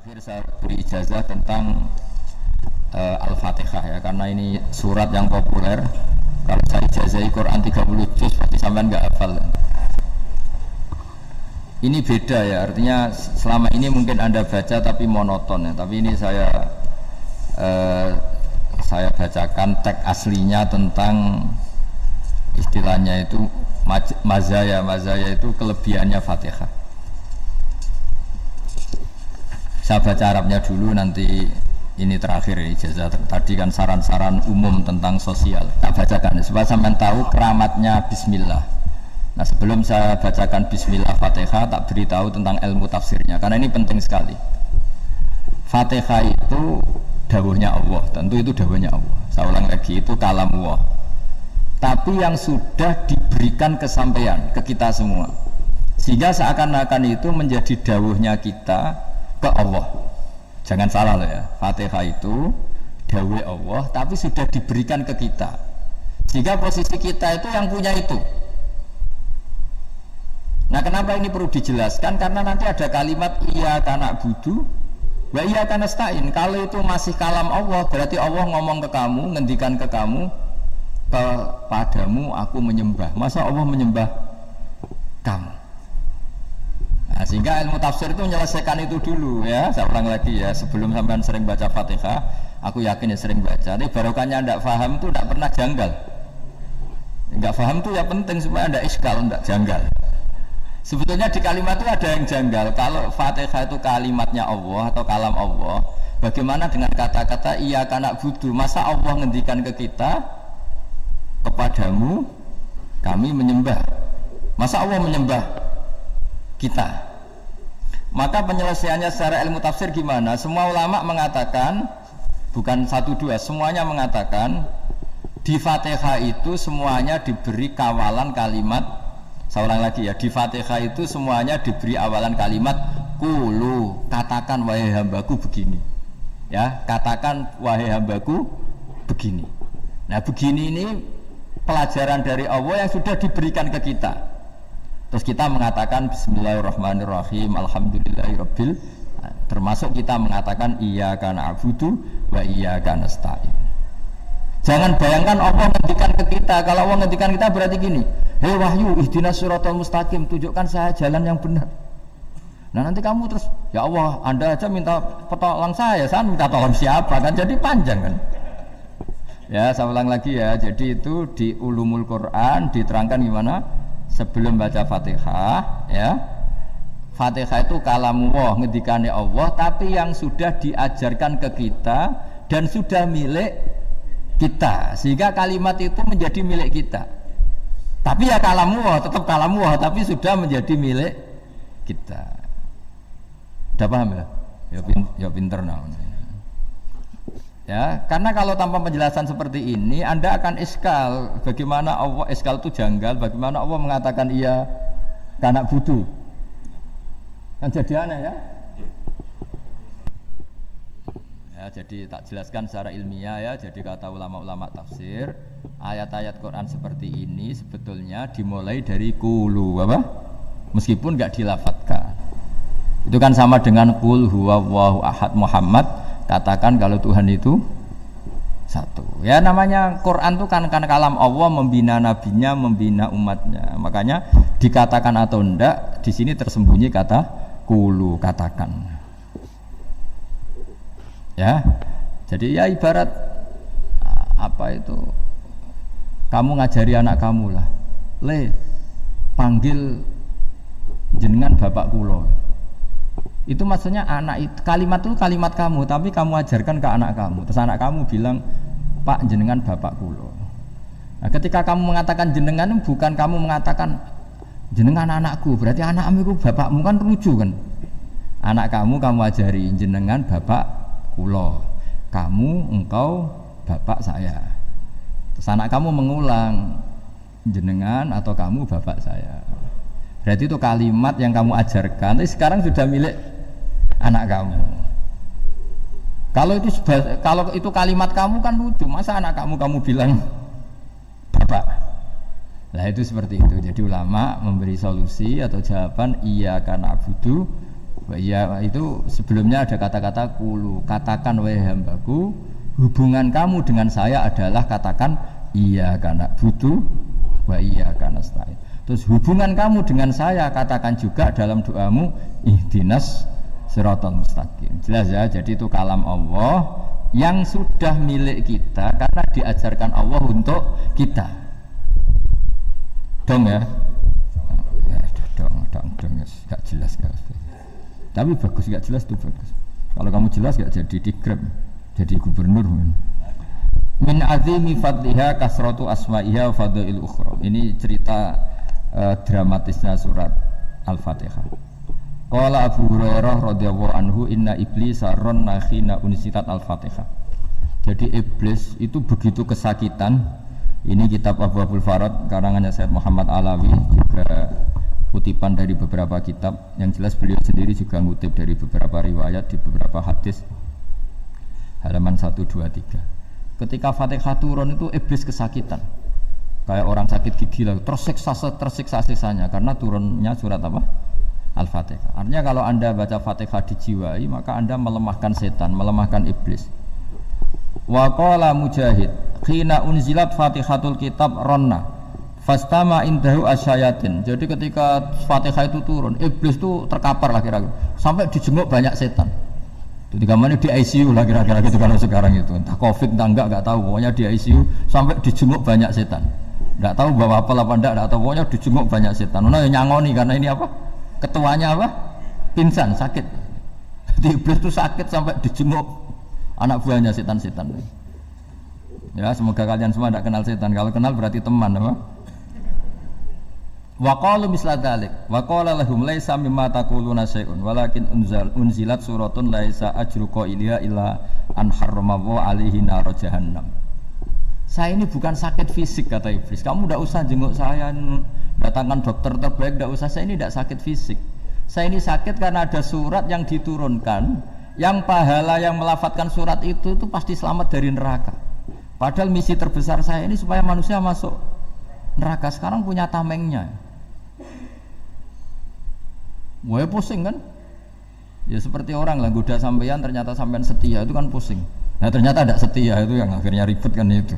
Terakhir saya beri ijazah tentang Al-Fatihah ya, karena ini surat yang populer. Kalau saya ijazahi Quran 30 juz pasti sampean nggak hafal. Ini beda ya, artinya selama ini mungkin Anda baca tapi monoton ya, tapi ini saya bacakan teks aslinya tentang istilahnya itu mazaya itu kelebihannya Fatihah. Saya baca Arabnya dulu, nanti ini terakhir ijazah. Tadi kan saran-saran umum tentang sosial, tak bacakan supaya sampean tahu keramatnya Bismillah. Nah, sebelum saya bacakan Bismillah Fatihah, tak beritahu tentang ilmu tafsirnya, karena ini penting sekali. Fatihah itu dawuhnya Allah, tentu itu dawuhnya Allah. Saya ulang lagi, itu kalam Allah. Tapi yang sudah diberikan kesampaian ke kita semua, sehingga seakan-akan itu menjadi dawuhnya kita ke Allah. Jangan salah loh ya, Fatihah itu dawuh Allah tapi sudah diberikan ke kita, sehingga posisi kita itu yang punya itu. Nah, kenapa ini perlu dijelaskan? Karena nanti ada kalimat iyyaka na'budu wa iyyaka nasta'in. Kalau itu masih kalam Allah, berarti Allah ngomong ke kamu, ngendikan ke kamu, kepadamu aku menyembah. Masa Allah menyembah kamu? Nah, sehingga ilmu tafsir itu menyelesaikan itu dulu ya. Saya ulang lagi ya, sebelum sampean sering baca Fatihah, aku yakin ya sering baca. Ini barokahnya tidak paham itu tidak pernah janggal. Enggak paham itu ya penting supaya tidak iskal, tidak janggal. Sebetulnya di kalimat itu ada yang janggal. Kalau Fatihah itu kalimatnya Allah atau kalam Allah, bagaimana dengan kata-kata iyyaka na'budu? Masa Allah ngendikan ke kita, kepadamu kami menyembah? Masa Allah menyembah kita? Maka penyelesaiannya secara ilmu tafsir gimana? Semua ulama mengatakan, bukan satu dua, semuanya mengatakan di Fatihah itu semuanya diberi kawalan kalimat. Saya ulang lagi ya, di Fatihah itu semuanya diberi awalan kalimat qulu, katakan wahai hambaku begini. Ya, katakan wahai hambaku begini. Nah, begini ini pelajaran dari Allah yang sudah diberikan ke kita. Terus kita mengatakan Bismillahirrahmanirrahim, Alhamdulillahirabbil, termasuk kita mengatakan iyyaka na'budu wa iyyaka nasta'in. Jangan bayangkan Allah ngendikan ke kita. Kalau Allah ngendikan kita berarti gini, hei wahyu ihdinas siratal mustaqim, tunjukkan saya jalan yang benar. Nah, nanti kamu terus, ya Allah, Anda aja minta pertolongan saya minta tolong siapa? Kan jadi panjang kan. Ya, saya ulang lagi ya. Jadi itu di Ulumul Quran diterangkan gimana? Sebelum baca Fatihah ya, Fatihah itu kalamullah, ngendikane Allah, tapi yang sudah diajarkan ke kita dan sudah milik kita, sehingga kalimat itu menjadi milik kita. Tapi ya kalamullah, tetap kalamullah, tapi sudah menjadi milik kita. Udah paham ya? Ya pinter nah. Ya, karena kalau tanpa penjelasan seperti ini Anda akan iskal. Bagaimana Allah, iskal itu janggal, bagaimana Allah mengatakan iya karena butuh, kan jadi aneh ya. Ya, jadi tak jelaskan secara ilmiah ya. Jadi kata ulama-ulama tafsir, ayat-ayat Quran seperti ini sebetulnya dimulai dari qulu, apa? Meskipun enggak dilafatkan. Itu kan sama dengan qul huwallahu ahad Muhammad, katakan kalau Tuhan itu satu. Ya, namanya Quran itu kan kalam Allah, membina nabinya, membina umatnya. Makanya dikatakan atau enggak, di sini tersembunyi kata qulu, katakan. Ya. Jadi ya ibarat apa itu? Kamu ngajari anak kamu lah. Panggil jenengan bapak kula. Itu maksudnya anak itu, kalimat itu kalimat kamu, tapi kamu ajarkan ke anak kamu. Terus anak kamu bilang, Pak jenengan bapak kulo. Nah, ketika kamu mengatakan jenengan, bukan kamu mengatakan jenengan anakku, berarti anakmu itu bapakmu, kan lucu kan? Anak kamu ajari jenengan bapak kulo, kamu engkau bapak saya. Terus anak kamu mengulang, jenengan atau kamu bapak saya. Berarti itu kalimat yang kamu ajarkan, tapi sekarang sudah milik anak kamu. Kalau itu kalimat kamu kan lucu, masa anak kamu bilang bapak. Nah, itu seperti itu. Jadi ulama memberi solusi atau jawaban iyyaka na'budu Iya itu sebelumnya ada kata-kata kulu, katakan wahai hambaku, hubungan kamu dengan saya adalah katakan iya karena butuh wa iya karena nasta'in. Terus hubungan kamu dengan saya katakan juga dalam doamu ihdinas siratal mustaqim. Jelas ya, jadi itu kalam Allah yang sudah milik kita karena diajarkan Allah untuk kita. Dong ya? Ya dong, gak jelas gak. Tapi bagus gak jelas itu bagus. Kalau kamu jelas gak jadi digrab, jadi gubernur. Min azimi fadliha kasratu asma'iha wa fadail ukhra. Ini cerita dramatisnya surat Al-Fatihah. Qala Abu Hurairah radhiyallahu anhu inna iblisa ranna khina unsitat Al-Fatihah. Jadi iblis itu begitu kesakitan. Ini kitab Abwaabul Farad karangannya Syekh Muhammad Alawi, juga kutipan dari beberapa kitab. Yang jelas beliau sendiri juga ngutip dari beberapa riwayat di beberapa hadis. Halaman 123. Ketika Fatihah turun itu iblis kesakitan. Kayak orang sakit gigi lah, tersiksa sisanya karena turunnya surat apa? Al-Fatihah. Artinya kalau Anda baca Fatihah dijiwai, maka Anda melemahkan setan, melemahkan iblis. Wa qala Mujahid, khina unzilat Fatihatul Kitab ronna fastama indahu asyayatin. Jadi ketika Fatihah itu turun, iblis itu terkapar lah kira-kira, sampai dijenguk banyak setan. Jadi gambarnya di ICU lah kira-kira gitu kalau sekarang itu. Entah Covid entah enggak tahu, pokoknya di ICU sampai dijenguk banyak setan. Enggak tahu bawa apa enggak tahu, pokoknya dijenguk banyak setan. Nah nyangoni karena ini apa? Ketuanya apa? Pingsan, sakit. Jadi iblis itu sakit sampai dijenguk anak buahnya setan-setan. Ya, semoga kalian semua tidak kenal setan. Kalau kenal berarti teman, apa? Wa qalu misla dzalik. Wa qala lahum laisa mimma taquluna syai'un walakin unzilat suratun laisa ajru qailiha illa an harrama alaihi nar jahannam. Saya ini bukan sakit fisik kata iblis. Kamu tidak usah jenguk saya, datangkan dokter terbaik, tidak usah. Saya ini tidak sakit fisik. Saya ini sakit karena ada surat yang diturunkan, yang pahala yang melafatkan surat itu pasti selamat dari neraka. Padahal misi terbesar saya ini supaya manusia masuk neraka. Sekarang punya tamengnya. Wah pusing kan? Ya seperti orang lah goda sampean, ternyata sampean setia, itu kan pusing. Nah ternyata tidak setia, itu yang akhirnya ribet kan itu.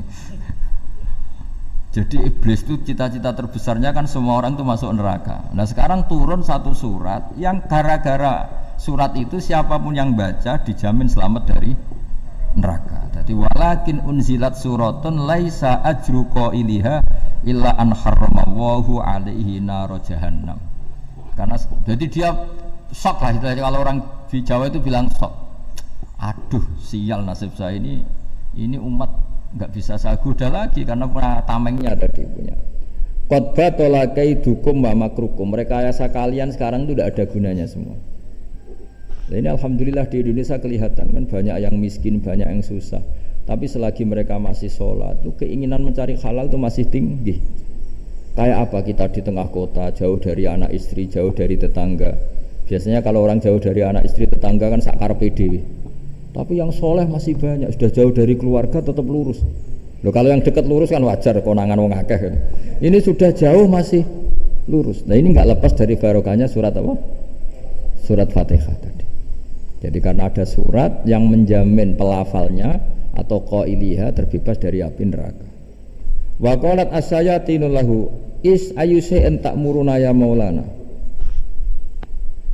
Jadi iblis itu cita-cita terbesarnya kan semua orang itu masuk neraka. Nah sekarang turun satu surat yang gara-gara surat itu siapapun yang baca dijamin selamat dari neraka. Jadi walakin unzilat suratun laisa ajru qailiha illa an harramallahu alaihi nar jahannam. Karena jadi dia shock lah istilahnya, kalau orang di Jawa itu bilang shock. Aduh sial nasib saya ini umat nggak bisa saya goda lagi karena tamengnya tadi punya. Qad tolakai dukum wa makrukum. Rekayasa kalian sekarang itu tidak ada gunanya semua. Nah, ini alhamdulillah di Indonesia kelihatan kan banyak yang miskin, banyak yang susah. Tapi selagi mereka masih sholat, itu keinginan mencari halal itu masih tinggi. Kayak apa kita di tengah kota, jauh dari anak istri, jauh dari tetangga. Biasanya kalau orang jauh dari anak istri tetangga kan sakar PDW. Tapi yang soleh masih banyak, sudah jauh dari keluarga tetap lurus. Loh kalau yang dekat lurus kan wajar, konangan wong akeh kan. Ini sudah jauh masih lurus. Nah ini nggak lepas dari barokahnya surat apa? Surat Fatihah tadi. Jadi karena ada surat yang menjamin pelafalnya atau qailiha terbebas dari api neraka. Wa qalat asyayatinu lahu is ayusya'in ta'muruna ya maulana.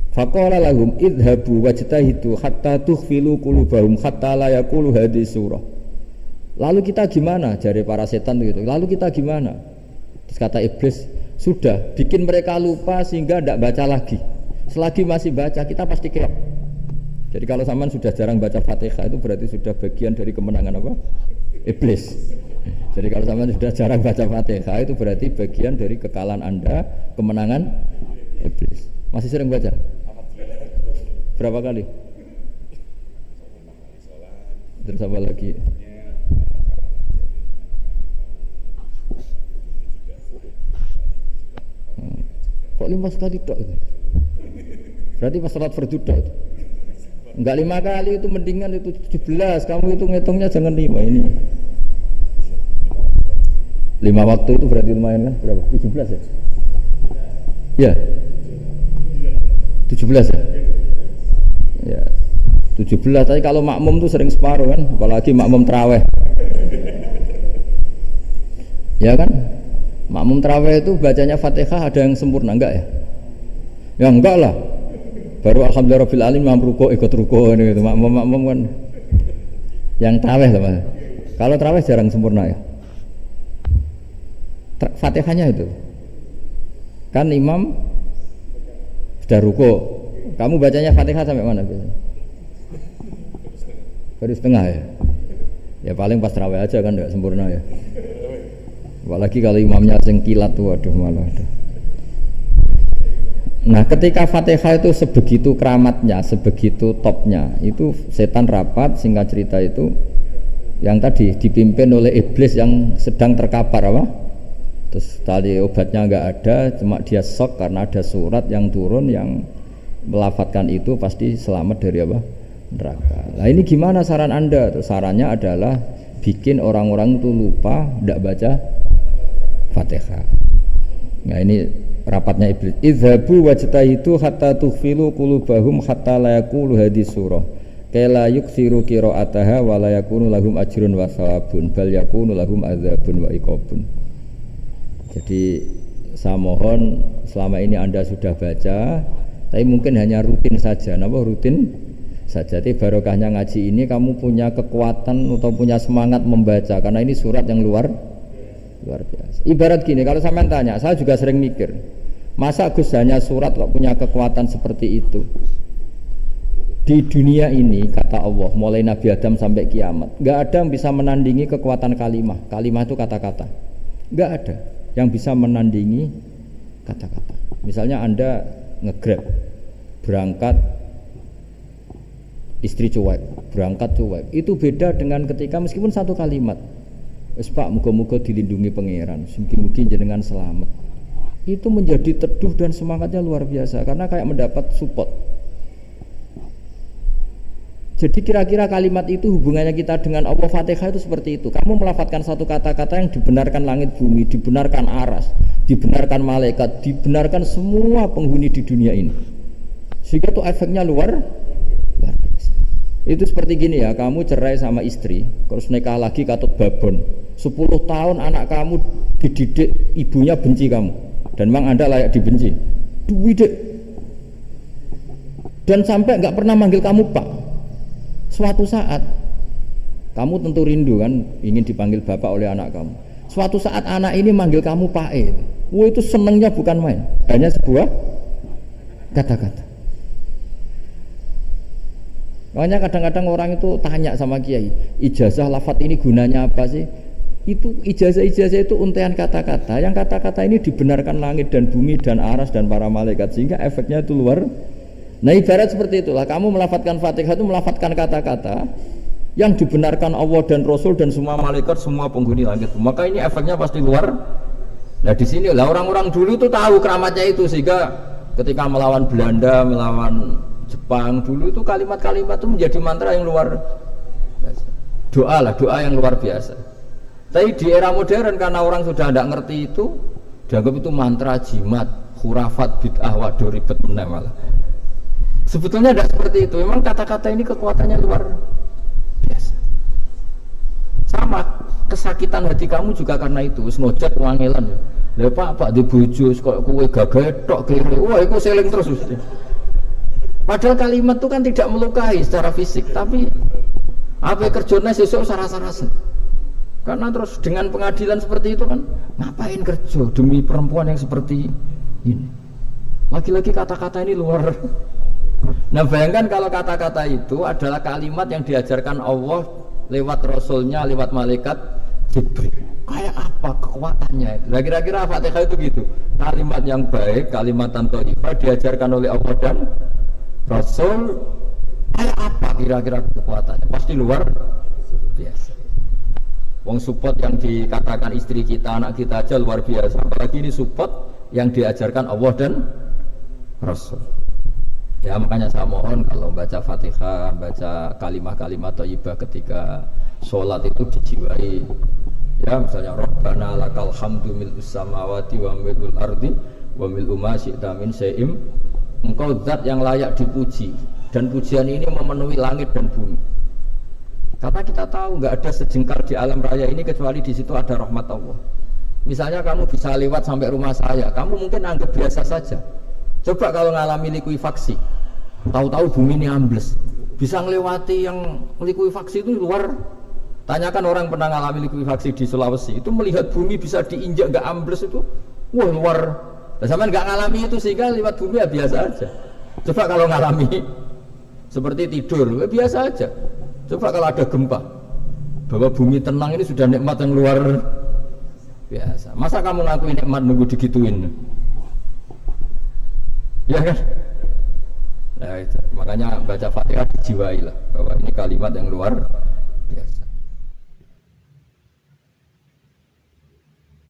Faqala lahum idhabu wajtahidu hatta tukhfilu qulubahum hatta la yaqulu hadhihi surah. Lalu kita gimana? Jari para setan itu. Lalu kita gimana? Terus kata iblis, sudah bikin mereka lupa sehingga tidak baca lagi. Selagi masih baca kita pasti keok. Jadi kalau sampean sudah jarang baca Fatihah itu berarti sudah bagian dari kemenangan apa? Iblis. Jadi kalau sampean sudah jarang baca Fatihah itu berarti bagian dari kekalahan Anda, kemenangan iblis. Masih sering baca? Berapa kali? Terus apa lagi? Kok 5 kali tok? Berarti pas salat fardu tok. Enggak 5 kali itu mendingan itu 17. Kamu itu ngitungnya jangan 5 ini. 5 waktu itu berarti lumayan kan? Berapa? 17 ya? Ya. 17 ya? Ya 17, tapi kalau makmum tuh sering separuh kan, apalagi makmum tarawih. Ya kan? Makmum tarawih itu bacanya Fatihah ada yang sempurna enggak ya? Ya enggak lah. Baru alhamdulillahirabbil alamin imam ruku ikut ruku gitu. Makmum kan yang tarawih lah, Mas. Kalau tarawih jarang sempurna ya. Fatihahnya itu. Kan imam sudah ruku. Kamu bacanya Fatihah sampai mana biasanya? Baru setengah ya. Ya paling pas tarawih aja kan enggak sempurna ya. Apalagi kalau imamnya sing kilat tuh, waduh malah ada. Nah ketika Fatihah itu sebegitu keramatnya, sebegitu topnya, itu setan rapat, singkat cerita itu yang tadi dipimpin oleh iblis yang sedang terkapar apa? Terus tadi obatnya nggak ada, cuma dia shock karena ada surat yang turun yang melafatkan itu pasti selamat dari apa? Neraka. Nah ini gimana saran Anda? Terus sarannya adalah bikin orang-orang itu lupa, tidak baca Fatihah. Nah ini rapatnya iblis. Idzabu wajtahidu hatta tughfilu qulubahum hatta la yaqulu hadis surah. Kala yuksiru qiraataha wa la yakunu lahum ajrun wa thawabun bal yakunu lahum adzabun wa iqabun. Jadi saya mohon selama ini Anda sudah baca, tapi mungkin hanya rutin saja. Napa rutin saja? Tapi barokahnya ngaji ini kamu punya kekuatan atau punya semangat membaca karena ini surat yang luar biasa. Ibarat gini, kalau sampean tanya, saya juga sering mikir, masa Gus hanya surat kok punya kekuatan seperti itu? Di dunia ini kata Allah, mulai Nabi Adam sampai kiamat, nggak ada yang bisa menandingi kekuatan kalimah. Kalimah itu kata-kata, nggak ada yang bisa menandingi kata-kata. Misalnya Anda nge-grab, berangkat istri cuek, berangkat cuek, itu beda dengan ketika meskipun satu kalimat. Wes Pak, muga-muga dilindungi pangeran, mungkin jenengan selamat. Itu menjadi teduh dan semangatnya luar biasa karena kayak mendapat support. Jadi kira-kira kalimat itu hubungannya kita dengan Allah, Fatihah itu seperti itu. Kamu melafadzkan satu kata-kata yang dibenarkan langit bumi, dibenarkan aras, dibenarkan malaikat, dibenarkan semua penghuni di dunia ini. Sehingga itu efeknya luar biasa. Itu seperti gini ya, kamu cerai sama istri, terus nikah lagi katut babon. 10 tahun anak kamu dididik ibunya benci kamu dan memang Anda layak dibenci. Dididik dan sampai nggak pernah manggil kamu Pak. Suatu saat kamu tentu rindu kan ingin dipanggil bapak oleh anak kamu. Suatu saat anak ini manggil kamu Pak E. Wah itu senengnya bukan main, hanya sebuah kata-kata. Makanya kadang-kadang orang itu tanya sama kiai, ijazah lafadz ini gunanya apa sih? Itu ijazah-ijazah itu untaian kata-kata, yang kata-kata ini dibenarkan langit dan bumi dan aras dan para malaikat, sehingga efeknya itu luar. Nah ibarat seperti itulah, kamu melafadzkan Fatihah itu melafadzkan kata-kata yang dibenarkan Allah dan Rasul dan semua malaikat, semua penghuni langit, maka ini efeknya pasti luar. Nah di sini lah orang-orang dulu itu tahu keramatnya itu, sehingga ketika melawan Belanda, melawan Jepang dulu itu kalimat-kalimat itu menjadi mantra yang luar biasa. Doa lah, doa yang luar biasa. Tapi di era modern karena orang sudah tidak ngerti itu, dianggap itu mantra, jimat, khurafat, bid'ah, waduh ribet malah. Sebetulnya tidak seperti itu. Memang kata-kata ini kekuatannya luar biasa. Sama kesakitan hati kamu juga karena itu. Ngojek wangilan. Lha Pak di bojo kok kowe gagah tok kiri. Wah, iku seling terus mesti. Padahal kalimat itu kan tidak melukai secara fisik, tapi apa kerjanya sesuk sarasa-rasa. Karena terus dengan pengadilan seperti itu kan ngapain kerja demi perempuan yang seperti ini. Lagi-lagi kata-kata ini luar. Nah bayangkan kalau kata-kata itu adalah kalimat yang diajarkan Allah lewat Rasulnya, lewat malaikat Jibril. Kayak apa kekuatannya itu? Nah kira-kira Fatihah itu gitu. Kalimat yang baik, kalimat thayyibah diajarkan oleh Allah dan Rasul. Kayak apa kira-kira kekuatannya? Pasti luar biasa. Wong support yang dikatakan istri kita, anak kita aja luar biasa. Apalagi ini support yang diajarkan Allah dan Rasul. Ya makanya saya mohon kalau baca Fatihah, baca kalimat-kalimat thayyibah ketika sholat itu dijiwai. Ya misalnya Rabbana lakal hamdu mil'us samawati wa mil'ul ardi wa mil'u ma syi'ta min syai'im. Engkau zat yang layak dipuji dan pujian ini memenuhi langit dan bumi. Karena kita tahu nggak ada sejengkal di alam raya ini kecuali di situ ada rahmat Allah. Misalnya kamu bisa lewat sampai rumah saya, kamu mungkin anggap biasa saja. Coba kalau ngalami likuifaksi, tahu-tahu bumi ini ambles, bisa ngelewati yang likuifaksi itu luar. Tanyakan orang pernah ngalami likuifaksi di Sulawesi, itu melihat bumi bisa diinjak nggak ambles itu, wah luar. Nah, sampean nggak ngalami itu sehingga lewat bumi ya biasa aja. Coba kalau ngalami seperti tidur, ya biasa aja. Coba kalau ada gempa, bahwa bumi tenang ini sudah nikmat yang luar biasa. Masa kamu ngakuin nikmat nunggu digituin? Ya kan? Nah, itu. Makanya baca Fatihah dijiwai lah bahwa ini kalimat yang luar